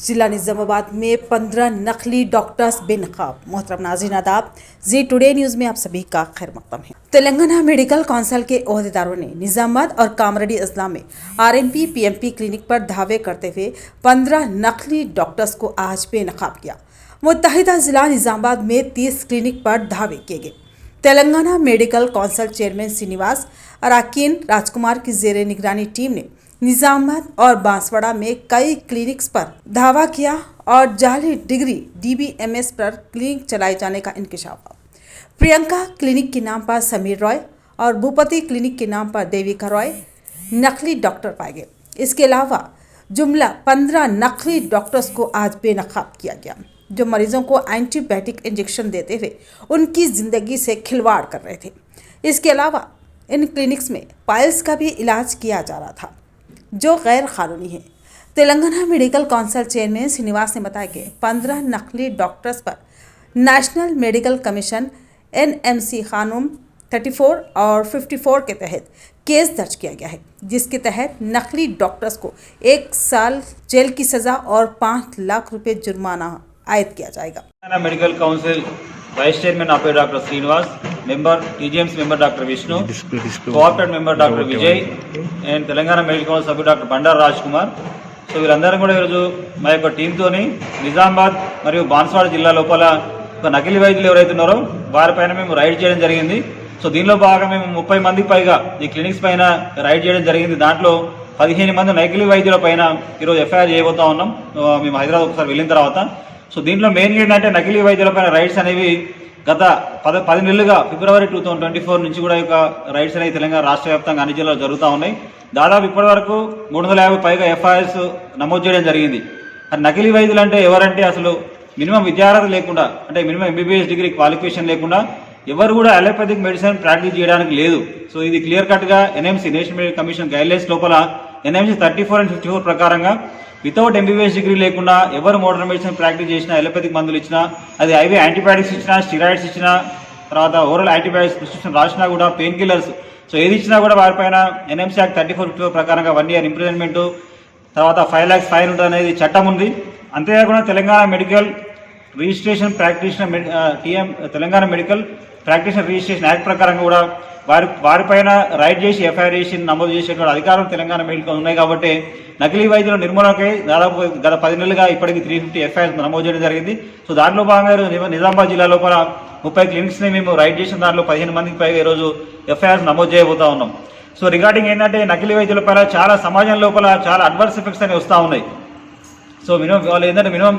जिला निजामाबाद में 15 नकली डॉक्टर्स बेनकाब। मोहतरम नाज़रीन आदाब, जी टुडे न्यूज़ में आप सभी का खैर मकदम है। तेलंगाना मेडिकल काउंसिल के ओहदेदारों ने निजामाबाद और कामरेड्डी अजला में आरएमपी पीएमपी क्लिनिक पर धावे करते हुए 15 नकली डॉक्टर्स को आज बेनकाब किया। मुत्तहिदा जिला निजामाबाद में 30 क्लिनिक पर धावे किए गए। Telangana medical council chairman Srinivas अराकीन राजकुमार की जेर निगरानी टीम ने निजामाबाद और बांसवाड़ा में कई क्लिनिक्स पर धावा किया और जाली डिग्री डीबीएमएस पर क्लिनिक चलाए जाने का इंकशाफ हुआ। प्रियंका क्लिनिक के नाम पर समीर रॉय और भूपति क्लिनिक के नाम पर देविका रॉय नकली डॉक्टर पाए गए। इसके अलावा जुमला 15 नकली डॉक्टर्स को आज बेनकाब किया गया, जो मरीजों को एंटीबायोटिक इंजेक्शन देते हुए उनकी ज़िंदगी से खिलवाड़ कर रहे थे। इसके अलावा इन क्लिनिक्स में पाइल्स का भी इलाज किया जा रहा था, जो गैर कानूनी है। Telangana medical council chairman Srinivas ने बताया कि 15 नकली डॉक्टर्स पर नेशनल मेडिकल कमीशन NMC कानून 34 और 54 के तहत केस दर्ज किया गया है, जिसके तहत नकली डॉक्टर्स को 1 साल जेल की सज़ा और 5 लाख रुपए जुर्माना आयद किया जाएगा। मेडिकल काउंसिल वाइस चेयरमैन आपे doctor Srinivas, member TGMC member doctor Vishnu, co-opted member doctor Vijay and Telangana medical council సభ్యుడు డాక్టర్ బండారు రాజ్ కుమార్. సో వీళ్ళందరం కూడా ఈరోజు మా యొక్క టీంతోని నిజామాబాద్ మరియు బాన్స్వాడ జిల్లా లోపల ఒక నకిలీ వైద్యులు ఎవరైతే ఉన్నారో వారిపైన మేము రైడ్ చేయడం జరిగింది. సో దీనిలో భాగంగా మేము 30 మందికి పైగా ఈ క్లినిక్స్ పైన రైడ్ చేయడం జరిగింది. దాంట్లో 15 మంది నకిలీ వైద్యుల పైన ఈరోజు FIR చేయబోతా ఉన్నాం మేము హైదరాబాద్ ఒకసారి వెళ్ళిన తర్వాత. సో దీంట్లో మెయిన్ ఏంటంటే నకిలీ వైద్యుల పైన రైడ్స్ అనేవి గత 10 నెలలుగా ఫిబ్రవరి 2024 నుంచి కూడా యొక్క రైడ్స్ అనేవి తెలంగాణ రాష్ట్ర వ్యాప్తంగా అన్ని జిల్లాలో జరుగుతూ ఉన్నాయి. దాదాపు ఇప్పటి వరకు 350 పైగా FIRs నమోదు చేయడం జరిగింది. నకిలీ వైద్యులు అంటే ఎవరంటే అసలు మినిమం విద్యార్హత లేకుండా, అంటే మినిమం MBBS డిగ్రీ క్వాలిఫికేషన్ లేకుండా ఎవరు కూడా అలోపతిక్ మెడిసిన్ ప్రాక్టీస్ చేయడానికి లేదు. సో ఇది క్లియర్ కట్గా NMC national medical commission guidelines లోపల NMC 34 అండ్ 54 ప్రకారంగా వితౌట్ MBBS డిగ్రీ లేకుండా ఎవరు మోడర్న్ మెడిసిన్ ప్రాక్టీస్ చేసినా, ఎలోపతిక్ మందులు ఇచ్చినా, అది IV యాంటీబయాటిక్స్ ఇచ్చినా, స్టిరాయిడ్స్ ఇచ్చినా, తర్వాత ఓరల్ యాంటీబయాటిక్స్ ప్రిస్క్రిప్షన్ రాసినా కూడా, పెయిన్ కిల్లర్స్, సో ఏది ఇచ్చినా కూడా వారిపైన NMC యాక్ట్ 34 ప్రకారంగా 1 ఇయర్ ఇంప్రిజన్మెంట్, తర్వాత 5 lakhs ఫైన్ ఉంటుంది అనేది చట్టం ఉంది. అంతేకాకుండా Telangana medical registration practitioner Telangana medical practitioner registration act ప్రకారంగా కూడా వారిపైన రైడ్ చేసి FIR చేసి నమోదు చేసేటువంటి అధికారం తెలంగాణ మెడికల్ ఉన్నాయి. కాబట్టి నకిలీ వైద్యుల నిర్మూలనకై దాదాపు గత 10 నెలలుగా ఇప్పటికి 350 FIRs నమోదు చేయడం జరిగింది. సో దాంట్లో భాగంగా నిజామాబాద్ జిల్లా లోపల 30 క్లినిక్స్ని మేము రైడ్ చేసిన దాంట్లో 15 మందికి పైగా ఈరోజు FIRs నమోదు చేయబోతా ఉన్నాం. సో రిగార్డింగ్ ఏంటంటే నకిలీ వైద్యుల పైన చాలా సమాజం లోపల చాలా అడ్వర్స్ ఎఫెక్ట్స్ అనేవి వస్తూ ఉన్నాయి. సో వాళ్ళు ఏంటంటే మినిమం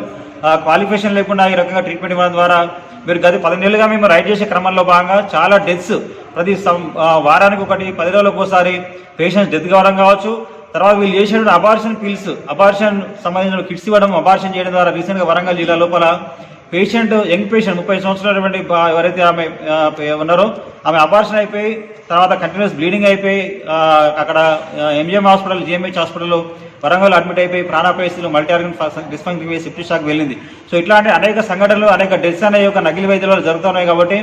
క్వాలిఫికేషన్ లేకుండా ఈ రకంగా ట్రీట్మెంట్ ఇవ్వడం ద్వారా మీరు గత 10 నెలలుగా మేము రైడ్ చేసే క్రమంలో భాగంగా చాలా డెత్స్ ప్రతి వారానికి ఒకటి, 10 రోజులకు ఒకసారి పేషెంట్స్ డెత్ కావడం కావచ్చు. తర్వాత వీళ్ళు చేసేటువంటి అబార్షన్ పిల్స్, అబార్షన్ సంబంధించిన కిట్స్ ఇవ్వడం, అబార్షన్ చేయడం ద్వారా రీసెంట్గా వరంగల్ జిల్లా లోపల పేషెంట్, యంగ్ పేషెంట్ 30 సంవత్సరాలటువంటి ఎవరైతే ఆమె ఉన్నారో ఆమె అబార్షన్ అయిపోయి తర్వాత కంటిన్యూస్ బ్లీడింగ్ అయిపోయి అక్కడ MGM హాస్పిటల్, GMH హాస్పిటల్లో వరంగల్ అడ్మిట్ అయిపోయి ప్రాణాపాయ స్థితిలో మల్టీ ఆర్గన్ డిస్ఫంక్షన్ అయ్యి సెప్టిక్ షాక్ వెళ్ళింది. సో ఇట్లాంటి అనేక సంఘటనలు, అనేక డెత్స్ అనేవి ఒక నకిలీ వైద్యుల జరుగుతున్నాయి. కాబట్టి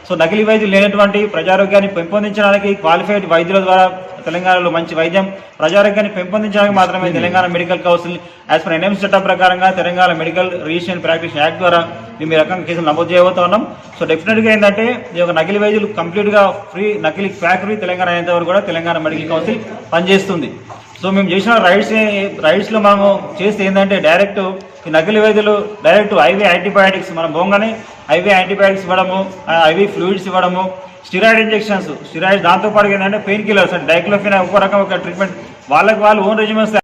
సో నకిలీ వైద్యులు లేనటువంటి ప్రజారోగ్యాన్ని పెంపొందించడానికి క్వాలిఫైడ్ వైద్యుల ద్వారా తెలంగాణలో మంచి వైద్యం, ప్రజారోగ్యాన్ని పెంపొందించడానికి మాత్రమే Telangana medical council as per NMC చట్టం ప్రకారంగా Telangana medical registration practice act ద్వారా మేము ఈ రకంగా కేసులు నమోదు చేయబోతా ఉన్నాం. సో డెఫినెట్గా ఏంటంటే ఈ యొక్క నకిలీ వైద్యులు కంప్లీట్గా ఫ్రీ, నకిలీ ఫ్యాక్టరీ తెలంగాణ అయినంత వరకు కూడా తెలంగాణ మెడికల్ కౌన్సిల్ పనిచేస్తుంది. సో మేము చేసిన రైడ్స్లో మనము చేస్తే ఏంటంటే డైరెక్ట్ ఈ నకిలీ వైద్యులు డైరెక్ట్ IV యాంటీబయాటిక్స్ మనం పోగానే IV యాంటీబయాటిక్స్ ఇవ్వడము, IV ఫ్లూయిడ్స్ ఇవ్వడము, స్టిరాయిడ్ ఇంజెక్షన్స్, స్టిరాయిడ్స్, దాంతోపాటు ఏంటంటే పెయిన్ కిల్లర్స్ అంటే డైక్లోఫిన్, ఒక రకం ఒక ట్రీట్మెంట్ వాళ్ళకి వాళ్ళు ఓన్ రెజిమెంట్స్